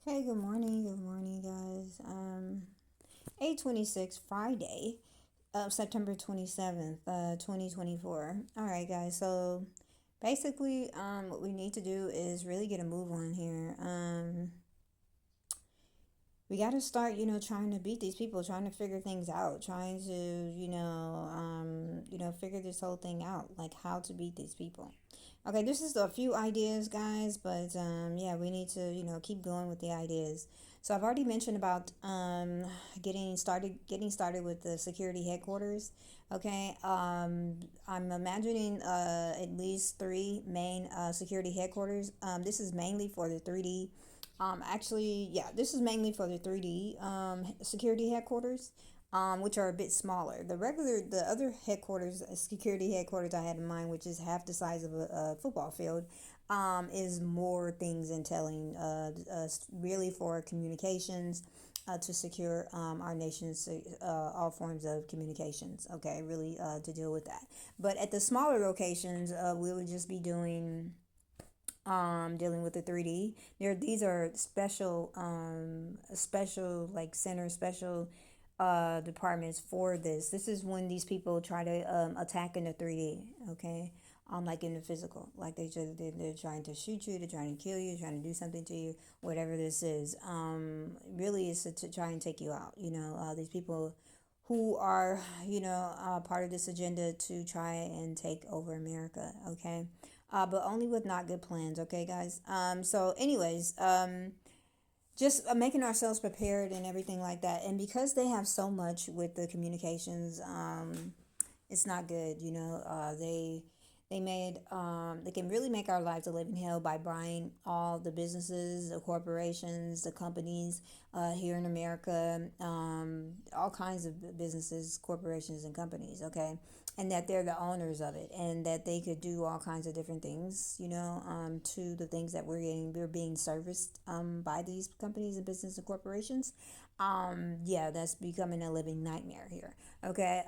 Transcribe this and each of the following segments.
Hey, good morning, guys. 8:26 Friday, September 27th, 2024. All right, guys. So basically, what we need to do is really get a move on here. We got to start, trying to beat these people, trying to figure things out, trying to, figure this whole thing out, like how to beat these people. Okay, this is a few ideas, guys, but yeah, we need to, keep going with the ideas. So I've already mentioned about getting started with the security headquarters. Okay, I'm imagining at least three main security headquarters. This is mainly for the 3D. Actually, yeah, this is mainly for the 3D security headquarters, which are a bit smaller. The other headquarters, security headquarters I had in mind, which is half the size of a football field, is more things entailing, really for communications, to secure our nation's all forms of communications. Okay, really to deal with that. But at the smaller locations, we would just be doing dealing with the 3D. These are special like center special departments for this. This is when these people try to attack in the 3D, okay? Like in the physical, like they're trying to shoot you, they're trying to kill you, trying to do something to you, whatever this is. Really is to try and take you out. These people who are, part of this agenda to try and take over America, okay? But only with not good plans, okay, guys? So, anyways, just making ourselves prepared and everything like that. And because they have so much with the communications, it's not good. They can really make our lives a living hell by buying all the businesses, the corporations, the companies here in America, all kinds of businesses, corporations, and companies. Okay, and that they're the owners of it, and that they could do all kinds of different things. To the things that we're being serviced by these companies and business and corporations. Yeah, that's becoming a living nightmare here. Okay,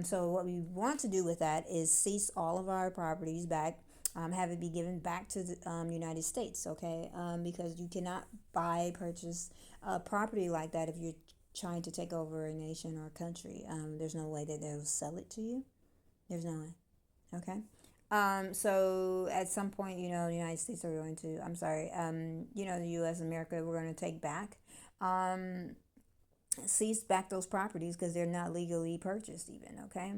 so what we want to do with that is cease all of our properties back, have it be given back to the United States, okay? Because you cannot purchase property like that if you're trying to take over a nation or a country. There's no way that they'll sell it to you. There's no way, okay? So at some point, the United States are going to, I'm sorry, the U.S. America, we're going to take back. Um, Seize back those properties because they're not legally purchased even, okay?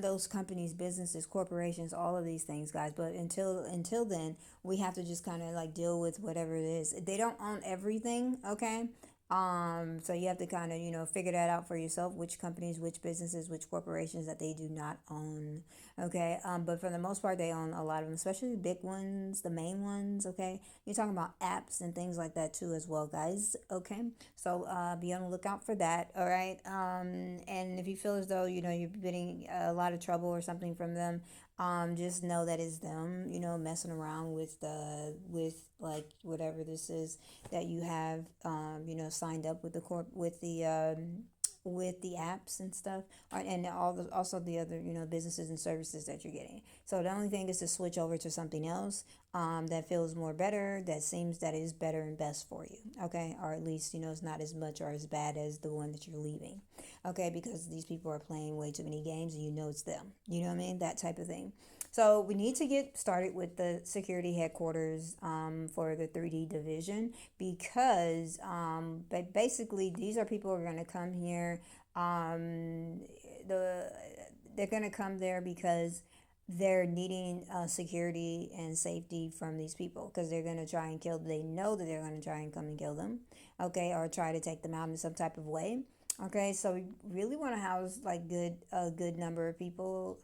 Those companies, businesses, corporations, all of these things, guys. But until then, we have to just kind of like deal with whatever it is. They don't own everything, okay? So you have to kind of, figure that out for yourself, which companies, which businesses, which corporations that they do not own, okay? But for the most part, they own a lot of them, especially the big ones, the main ones, okay? You're talking about apps and things like that too as well, guys, okay? So be on the lookout for that, all right? And if you feel as though, you're getting a lot of trouble or something from them, just know that it's them, messing around with like whatever this is that you have, signed up with the with the apps and stuff, and also the other businesses and services that you're getting. So the only thing is to switch over to something else that feels more better, that seems that is better and best for you, okay? Or at least it's not as much or as bad as the one that you're leaving, okay? Because these people are playing way too many games and it's them, you know what I mean, that type of thing. So we need to get started with the security headquarters for the 3D division, because but basically these are people who are going to come here. The They're going to come there because they're needing security and safety from these people, because they're going to try and kill. They know that they're going to try and come and kill them, okay, or try to take them out in some type of way. Okay, so we really want to house like a good number of people.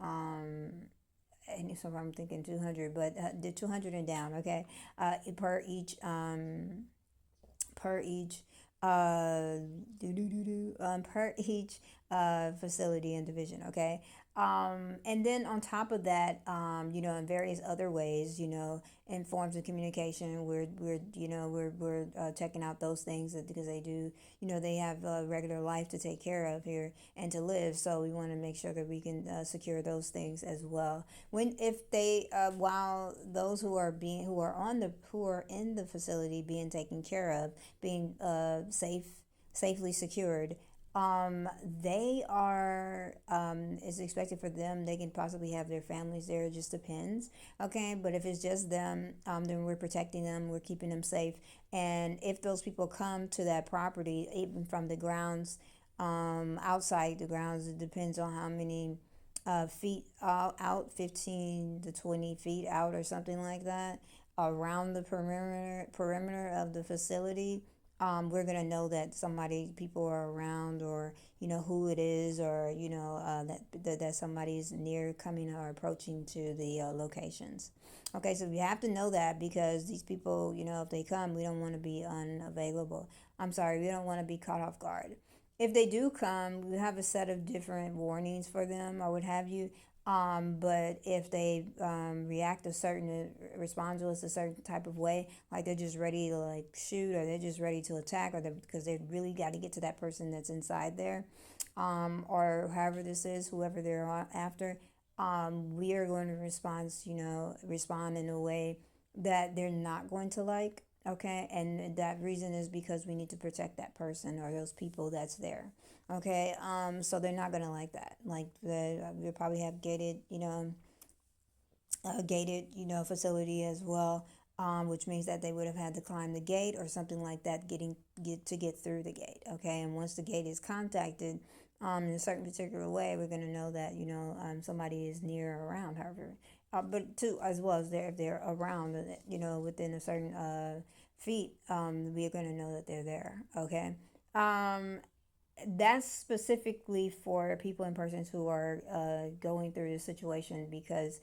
And so I'm thinking 200, but the 200 and down, okay, per each per each uh per each facility and division, okay? And then on top of that, in various other ways, in forms of communication, we're checking out those things because they do, they have a regular life to take care of here and to live. So we want to make sure that we can secure those things as well. When if they while those who are in the facility being taken care of, being safely secured, they are it's expected for them, they can possibly have their families there, it just depends. Okay, but if it's just them, then we're protecting them, we're keeping them safe. And if those people come to that property, even from the grounds, outside the grounds, it depends on how many feet out, 15 to 20 feet out or something like that, around the perimeter of the facility. We're gonna know that people are around, or who it is, or that somebody is near, coming or approaching to the locations. Okay, so we have to know that, because these people, if they come, we don't want to be unavailable. I'm sorry, we don't want to be caught off guard. If they do come, we have a set of different warnings for them, or what have you. But if they respond to us a certain type of way, like they're just ready to like shoot, or they're just ready to attack, or because they really got to get to that person that's inside there, or however this is, whoever they're after, we are going to respond in a way that they're not going to like. Okay, and that reason is because we need to protect that person or those people that's there. Okay, so they're not gonna like that. Like they probably have gated, facility as well, which means that they would have had to climb the gate or something like that, get through the gate. Okay, and once the gate is contacted, in a certain particular way, we're gonna know that somebody is near or around. However, but too, as well as if they're around, within a certain feet, we're gonna know that they're there. Okay. Um, that's specifically for people and persons who are going through this situation, because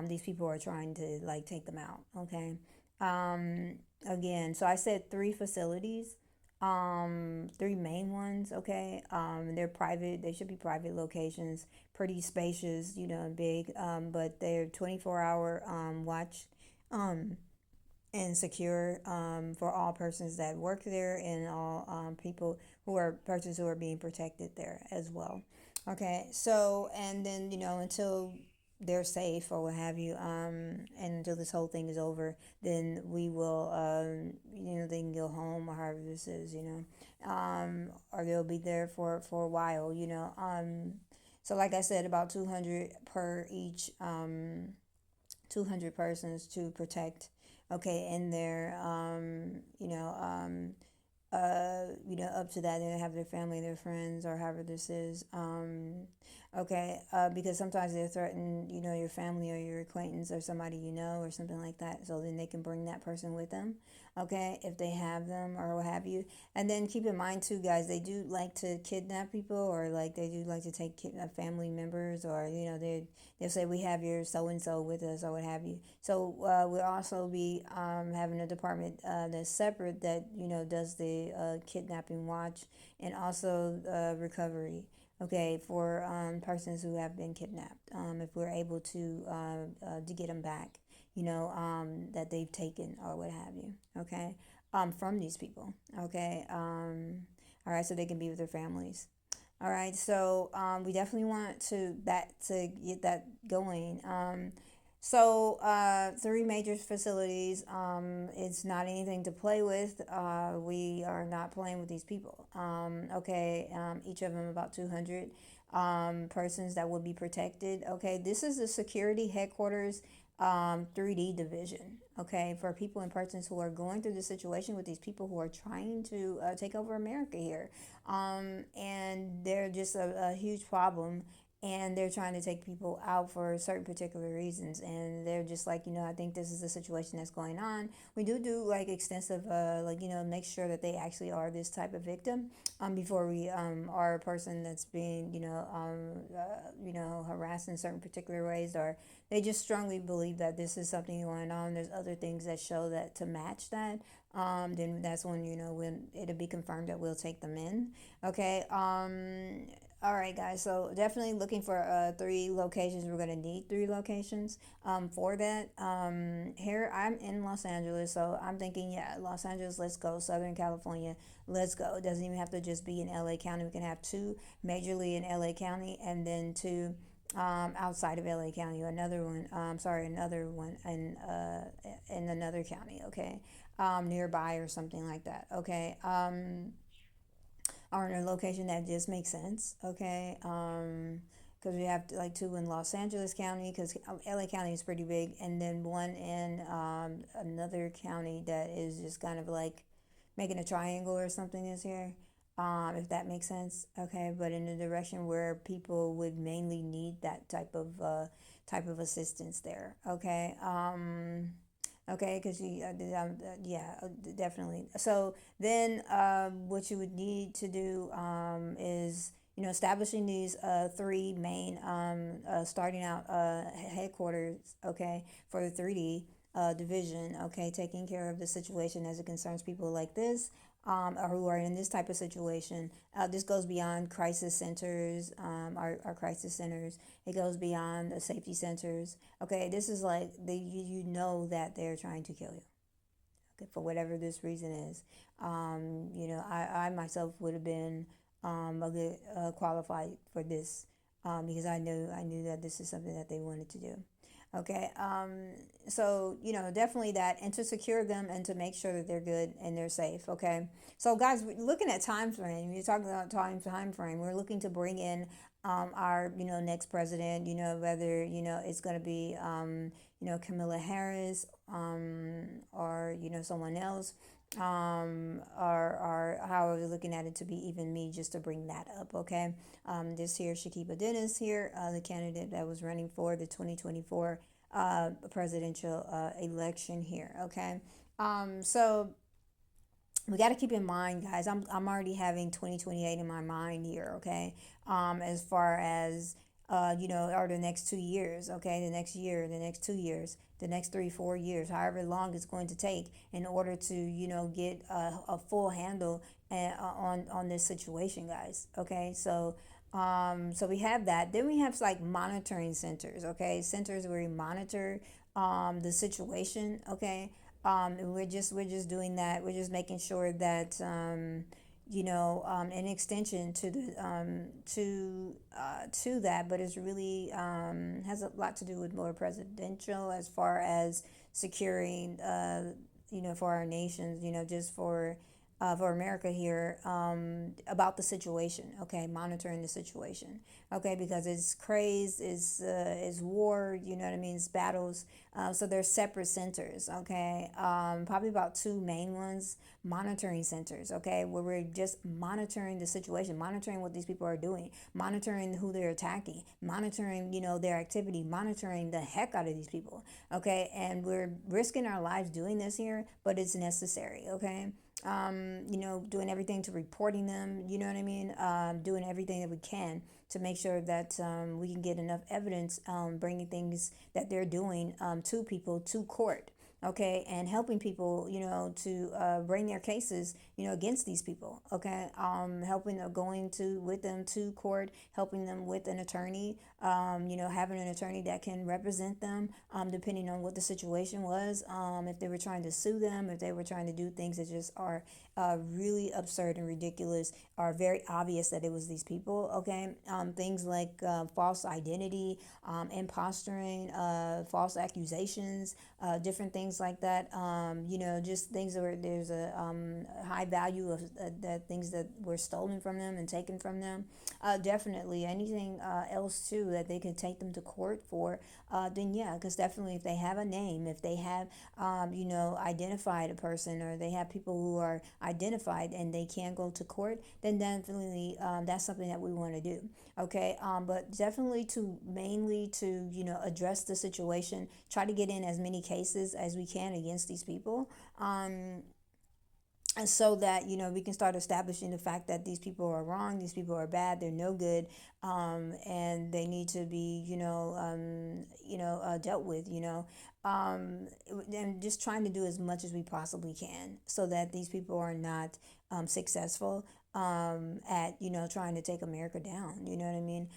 these people are trying to like take them out. Okay. Um, Again, so I said three facilities, three main ones. Okay. They're private. They should be private locations, pretty spacious, and big. But they're 24-hour watch. And secure, for all persons that work there, and all people who are persons who are being protected there as well. Okay, so and then until they're safe or what have you, and until this whole thing is over, then we will, they can go home, or however this is, or they'll be there for a while, So like I said, about 200 per each, 200 persons to protect. Okay, in there, up to that, they have their family, their friends, or however this is. Okay, because sometimes they're threatening, your family or your acquaintance or somebody or something like that. So then they can bring that person with them. Okay, if they have them or what have you. And then keep in mind too, guys, they do like to kidnap people, or like they do like to take family members, or they'll say we have your so and so with us, or what have you. So we'll also be having a department that's separate, that does the kidnapping watch, and also recovery. Okay, for persons who have been kidnapped, if we're able to get them back, that they've taken or what have you. Okay, from these people. Okay, all right, so they can be with their families. All right, so we definitely want to get that going. Three major facilities. It's not anything to play with. We are not playing with these people. Okay. Each of them about 200 persons that would be protected. Okay. This is the security headquarters 3D division. Okay. For people and persons who are going through the situation with these people who are trying to take over America here. And they're just a huge problem, and they're trying to take people out for certain particular reasons, and they're just like, I think this is the situation that's going on. We do like extensive make sure that they actually are this type of victim, before we are a person that's being harassed in certain particular ways, or they just strongly believe that this is something going on. There's other things that show that to match that, then that's when, when it'll be confirmed that we'll take them in. Okay. All right, guys. So definitely looking for 3 locations. We're gonna need 3 locations for that. Here I'm in Los Angeles, so I'm thinking, yeah, Los Angeles. Let's go. Southern California. Let's go. It doesn't even have to just be in LA County. We can have 2 majorly in LA County, and then 2 outside of LA County. Another one in another county. Okay, nearby or something like that. Okay, or in a location that just makes sense. Okay, because we have like 2 in Los Angeles County, because LA County is pretty big, and then 1 in another county that is just kind of like making a triangle or something is here. If that makes sense. Okay, but in a direction where people would mainly need that type of assistance there. Okay. Okay, because yeah, definitely. So then, what you would need to do is, establishing these 3 main, starting out headquarters, okay, for the 3D division, okay, taking care of the situation as it concerns people like this, or who are in this type of situation. This goes beyond crisis centers, our crisis centers. It goes beyond the safety centers. Okay, this is like you know that they're trying to kill you. Okay, for whatever this reason is. I myself would have been a good qualified for this, because I knew that this is something that they wanted to do. Okay, so definitely that, and to secure them and to make sure that they're good and they're safe. Okay, so guys, looking at time frame, you're talking about time frame. We're looking to bring in our next president. Whether it's going to be Kamala Harris, or someone else, or how are we looking at it to be even me, just to bring that up. Okay, this here Shakiba Dennis here, the candidate that was running for the 2024 presidential election here. Okay, so we got to keep in mind, guys, I'm already having 2028 in my mind here. Okay, as far as or the next 2 years. Okay, the next year, the next 2 years, the next 3 4 years, however long it's going to take in order to get a full handle on this situation, guys. Okay, so we have that. Then we have like monitoring centers. Okay, centers where we monitor the situation. Okay, and we're just doing that. We're just making sure that an extension to the to that, but it's really has a lot to do with more presidential, as far as securing for our nations, just for America here, about the situation. Okay, monitoring the situation. Okay, because it's craze, is war. You know what I mean? It's battles. So they're separate centers. Okay, probably about 2 main ones, monitoring centers. Okay, where we're just monitoring the situation, monitoring what these people are doing, monitoring who they're attacking, monitoring their activity, monitoring the heck out of these people. Okay, and we're risking our lives doing this here, but it's necessary. Okay, doing everything to reporting them, you know what I mean? Doing everything that we can to make sure that we can get enough evidence, bringing things that they're doing to people to court. Okay, and helping people, to bring their cases, against these people. Okay, helping going to with them to court, helping them with an attorney, having an attorney that can represent them, depending on what the situation was, if they were trying to sue them, if they were trying to do things that just are really absurd and ridiculous, are very obvious that it was these people. Okay, things like false identity, imposturing, false accusations, different things like that. Just things where there's a high value of the things that were stolen from them and taken from them. Definitely anything else too that they could take them to court for. Then yeah, because definitely if they have a name, if they have identified a person, or they have people who are identified and they can go to court, then definitely that's something that we want to do. Okay, but definitely to mainly to address the situation, try to get in as many cases as we can against these people. and so that we can start establishing the fact that these people are wrong, these people are bad, they're no good, and they need to be dealt with, um, and just trying to do as much as we possibly can so that these people are not successful at trying to take America down. You know what I mean?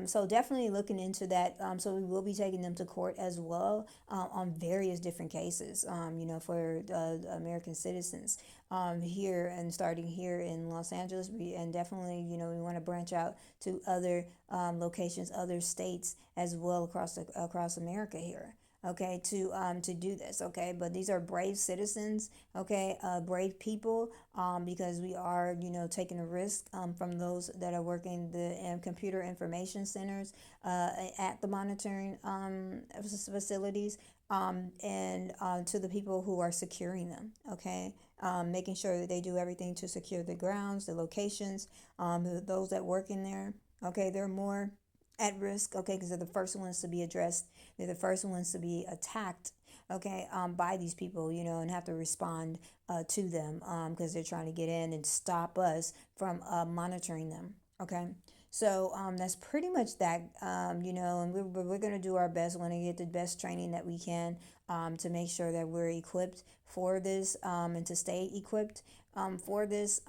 So definitely looking into that. So we will be taking them to court as well on various different cases. For American citizens here and starting here in Los Angeles. And definitely, we want to branch out to other locations, other states as well across America here. Okay, to do this. Okay, but these are brave citizens. Okay, brave people. Because we are taking a risk from those that are working the computer information centers at the monitoring facilities. And to the people who are securing them. Okay, making sure that they do everything to secure the grounds, the locations, those that work in there. Okay, they're more at risk. Okay, because they're the first ones to be addressed. They're the first ones to be attacked. Okay, by these people, and have to respond to them because they're trying to get in and stop us from monitoring them. Okay. So that's pretty much that, and we're going to do our best. We're going to get the best training that we can to make sure that we're equipped for this and to stay equipped for this.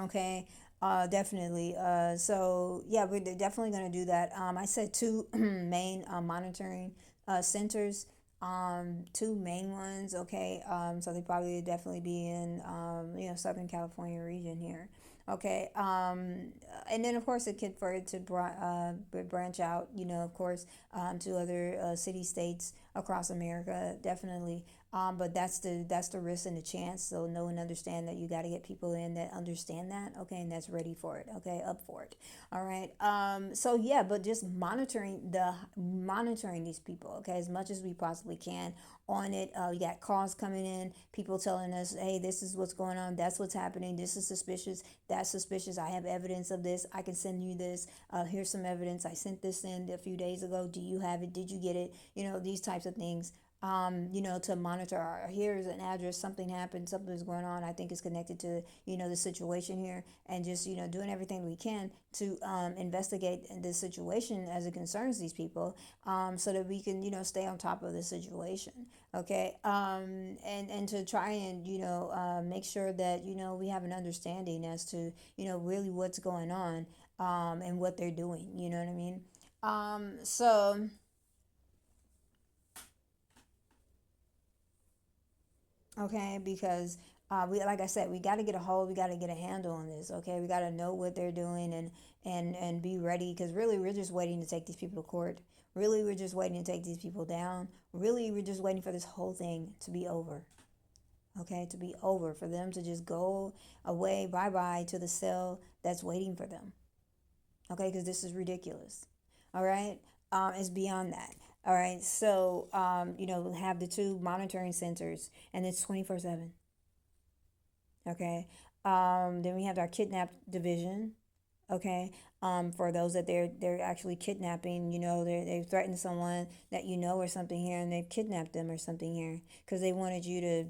Okay, definitely. So, yeah, we're definitely going to do that. I said two main monitoring centers. Two main ones. Okay. So they probably definitely be in Southern California region here. Okay. And then of course it could for it to branch out. Of course, to other city states across America. Definitely. But that's the risk and the chance. So know and understand that you got to get people in that understand that. Okay, and that's ready for it. Okay, up for it. All right. So yeah, but just monitoring these people. Okay, as much as we possibly can on it. We got calls coming in, people telling us, hey, this is what's going on, that's what's happening, this is suspicious, that's suspicious, I have evidence of this, I can send you this, here's some evidence, I sent this in a few days ago, do you have it, did you get it, these types of things. To monitor here's an address, something happened, something's going on, I think it's connected to, the situation here, and just, doing everything we can to investigate the situation as it concerns these people, so that we can, stay on top of the situation. Okay. And to try and, make sure that, we have an understanding as to, really what's going on, and what they're doing, you know what I mean? So, okay, because we, like I said, we got to get a hold, we got to get a handle on this. Okay, we got to know what they're doing, and be ready, because really we're just waiting to take these people to court. Really, we're just waiting to take these people down. Really, we're just waiting for this whole thing to be over. Okay, to be over, for them to just go away, bye bye, to the cell that's waiting for them. Okay, because this is ridiculous. All right, it's beyond that. All right, so we'll have the two monitoring centers, and it's 24/7. Okay, then we have our kidnap division. Okay, for those that they're actually kidnapping, they've threatened someone that or something here, and they've kidnapped them or something here because they wanted you to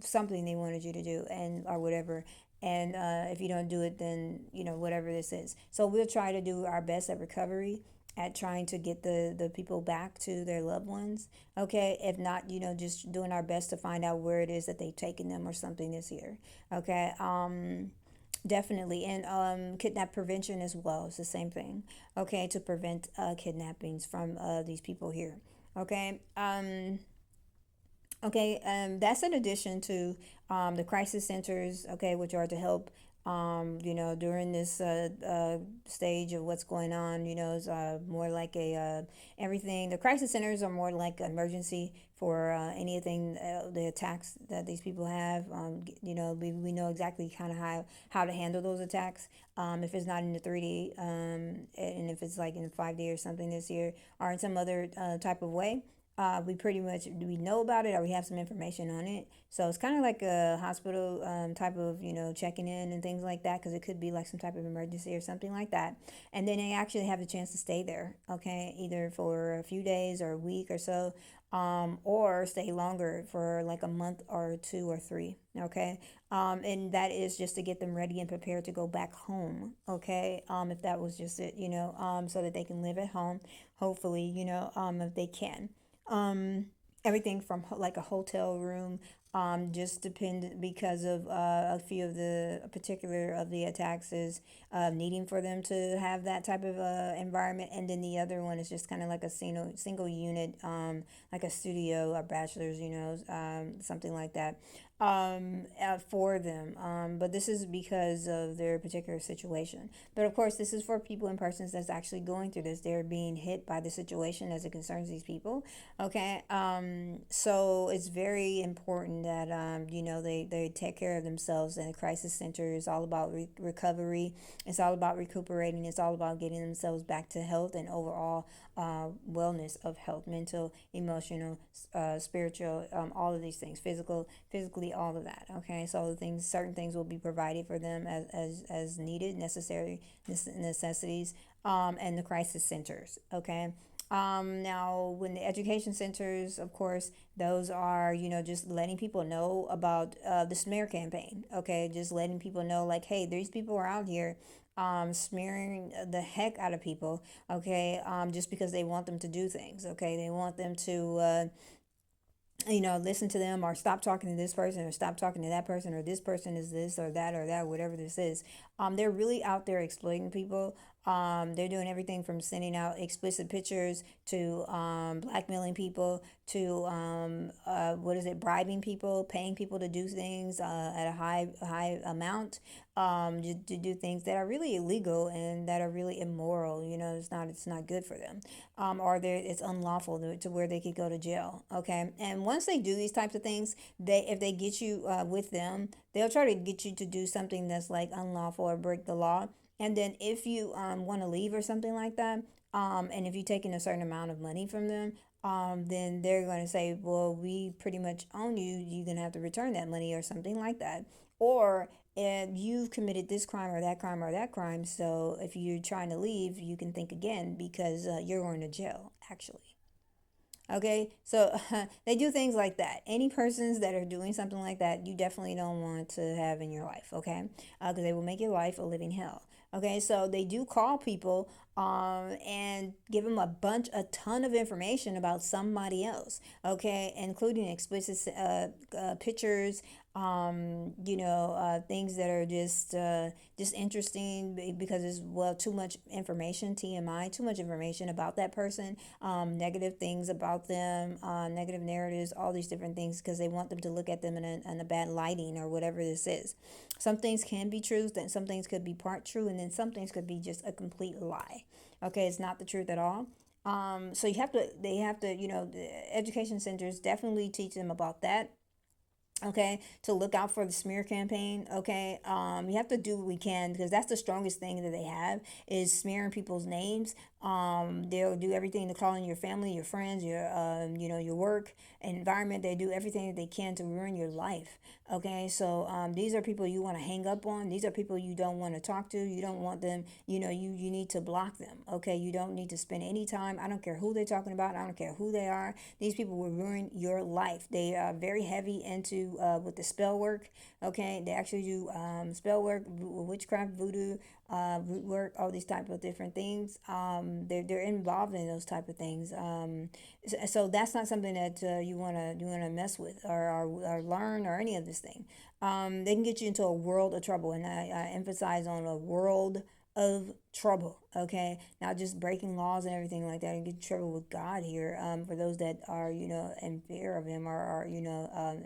something they wanted you to do, and or whatever. And if you don't do it, then whatever this is. So we'll try to do our best at recovery, at trying to get the people back to their loved ones. Okay, if not, just doing our best to find out where it is that they've taken them or something this year. Okay. Definitely. And kidnap prevention as well. It's the same thing. Okay, to prevent kidnappings from these people here. Okay. Okay, that's in addition to the crisis centers, okay, which are to help, during this stage of what's going on. It's more like everything. The crisis centers are more like emergency for anything, the attacks that these people have. We know exactly kind of how to handle those attacks. If it's not in the 3D, and if it's like in the 5D or something this year, or in some other type of way, we pretty much we know about it, or we have some information on it. So it's kind of like a hospital type of checking in and things like that, because it could be like some type of emergency or something like that. And then they actually have the chance to stay there, okay, either for a few days or a week or so, or stay longer for like a month or two or three. Okay. And that is just to get them ready and prepared to go back home. Okay. If that was just it, so that they can live at home, hopefully, if they can. Um, Everything from like a hotel room, just depend because of a few of the particular of the attacks is needing for them to have that type of environment, and then the other one is just kind of like a single unit, like a studio or bachelor's, something like that, for them. But this is because of their particular situation. But of course, this is for people and persons that's actually going through this. They're being hit by the situation as it concerns these people. Okay. So it's very important that, they take care of themselves. And the crisis center is all about recovery. It's all about recuperating. It's all about getting themselves back to health and overall wellness of health, mental, emotional, spiritual, all of these things, physically, all of that. Okay, so certain things will be provided for them as needed, necessary necessities, and the crisis centers. Okay. Now, when the education centers, of course, those are, just letting people know about the smear campaign. Okay, just letting people know, like, hey, these people are out here smearing the heck out of people. Okay, just because they want them to do things. Okay, they want them to listen to them, or stop talking to this person, or stop talking to that person, or this person is this or that, whatever this is. They're really out there exploiting people. They're doing everything from sending out explicit pictures to blackmailing people to what is it, bribing people, paying people to do things at a high amount, to do things that are really illegal and that are really immoral. It's not good for them, or it's unlawful to where they could go to jail. Okay, and once they do these types of things, if they get you with them, they'll try to get you to do something that's like unlawful or break the law. And then if you want to leave or something like that, and if you're taking a certain amount of money from them, then they're going to say, well, we pretty much own you. You're going to have to return that money or something like that. Or if you've committed this crime or that crime or that crime, so if you're trying to leave, you can think again because you're going to jail, actually. Okay, so they do things like that. Any persons that are doing something like that, you definitely don't want to have in your life, okay? Because they will make your life a living hell. Okay, so they do call people and give them a ton of information about somebody else, okay, including explicit pictures, things that are just interesting because it's, well, too much information, TMI, too much information about that person, negative things about them, negative narratives, all these different things because they want them to look at them in a bad lighting or whatever this is. Some things can be true, then some things could be part true, and then some things could be just a complete lie. Okay, it's not the truth at all. So they have to, the education centers definitely teach them about that, okay, to look out for the smear campaign. Okay, we have to do what we can because that's the strongest thing that they have is smearing people's names. They'll do everything to call in your family, your friends, your work environment. They do everything that they can to ruin your life. Okay, so these are people you want to hang up on. These are people you don't want to talk to. You don't want them. You need to block them. Okay, you don't need to spend any time. I don't care who they're talking about. I don't care who they are. These people will ruin your life. They are very heavy into with the spell work. Okay, they actually do spell work, witchcraft, voodoo, root work, all these type of different things. They're involved in those type of things. So that's not something that you wanna mess with or learn or any of this thing. They can get you into a world of trouble, and I emphasize on a world of trouble. Okay, not just breaking laws and everything like that, and get in trouble with God here. For those that are in fear of Him, or are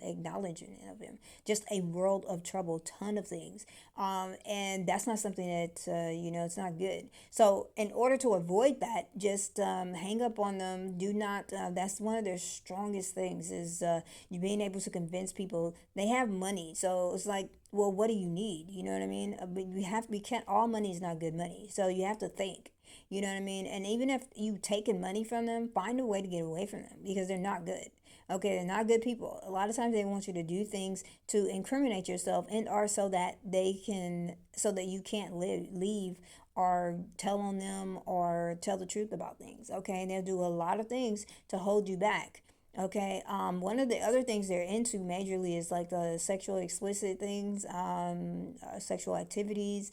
acknowledging of Him, just a world of trouble, ton of things. And that's not something that it's not good. So in order to avoid that, just hang up on them. Do not. That's one of their strongest things is you being able to convince people they have money. So it's like, well, what do you need? You know what I mean? But we can't. All money is not good money. So you have to think. You know what I mean? And even if you taken money from them, find a way to get away from them because they're not good. Okay, they're not good people. A lot of times they want you to do things to incriminate yourself and or so that you can't leave or tell on them or tell the truth about things. Okay, and they'll do a lot of things to hold you back. Okay. One of the other things they're into majorly is like sexual explicit things, sexual activities.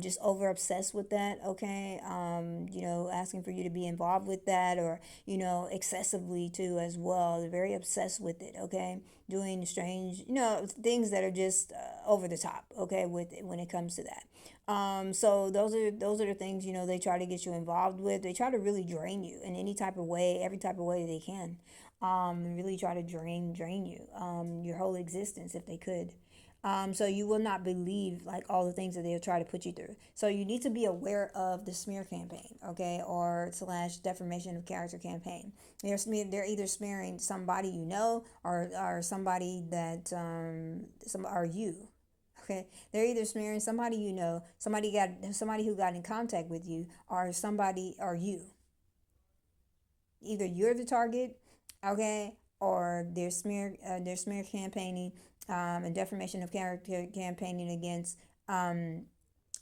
Just over obsessed with that. Okay. Asking for you to be involved with that, or excessively too as well. They're very obsessed with it. Okay. Doing strange, things that are just over the top. Okay. With it, when it comes to that. So those are the things they try to get you involved with. They try to really drain you in any type of way, every type of way they can, really try to drain you, your whole existence if they could. So you will not believe like all the things that they'll try to put you through. So you need to be aware of the smear campaign, okay, or slash defamation of character campaign. They're either smearing somebody or somebody that some are you. Okay, they're either smearing somebody somebody who got in contact with you, or somebody or you. Either you're the target, okay, or they're smear campaigning, and defamation of character campaigning against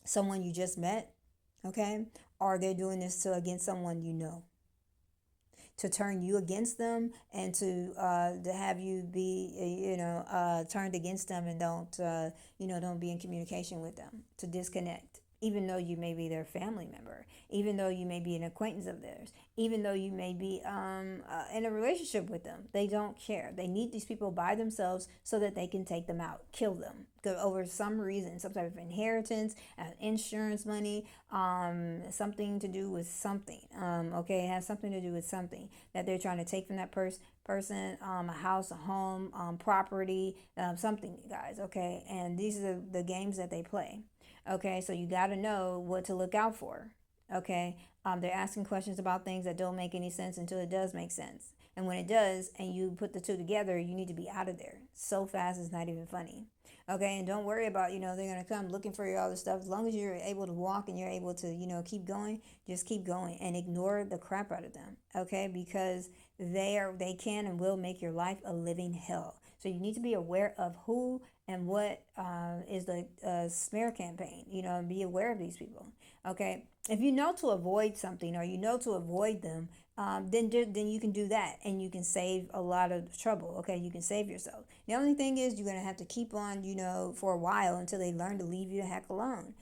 someone you just met, okay, or they're doing this against someone to turn you against them, and to have you be turned against them, and don't be in communication with them, to disconnect, even though you may be their family member, even though you may be an acquaintance of theirs, even though you may be in a relationship with them. They don't care. They need these people by themselves so that they can take them out, kill them, over some reason, some type of inheritance, insurance money, something to do with something. Okay, it has something to do with something that they're trying to take from that person, a house, a home, property, something, guys. Okay, and these are the games that they play. Okay, so you got to know what to look out for. Okay, they're asking questions about things that don't make any sense until it does make sense. And when it does, and you put the two together, you need to be out of there so fast it's not even funny. Okay, and don't worry about, they're going to come looking for you, all this stuff. As long as you're able to walk and you're able to, keep going, just keep going and ignore the crap out of them. Okay, because they can and will make your life a living hell. So you need to be aware of who and what is the smear campaign, and be aware of these people. Okay, if you know to avoid something, or to avoid them, then you can do that, and you can save a lot of trouble. Okay, you can save yourself. The only thing is, you're gonna have to keep on, for a while, until they learn to leave you the heck alone.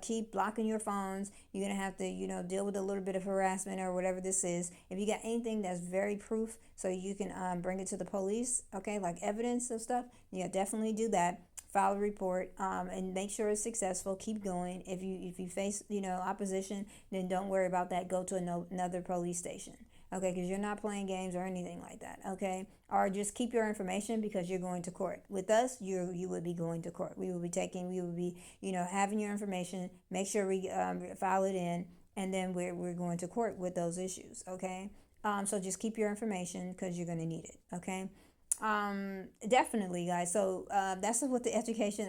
Keep blocking your phones. You're gonna have to, deal with a little bit of harassment or whatever this is. If you got anything that's very proof, so you can bring it to the police, okay, like evidence of stuff, yeah, definitely do that. File a report, and make sure it's successful. Keep going. If you face opposition, then don't worry about that. Go to another police station. Okay, because you're not playing games or anything like that. Okay, or just keep your information, because you're going to court. With us, you would be going to court. We will be having your information. Make sure we file it in, and then we're going to court with those issues. Okay, so just keep your information, because you're going to need it. Okay. Definitely, guys. So that's what the education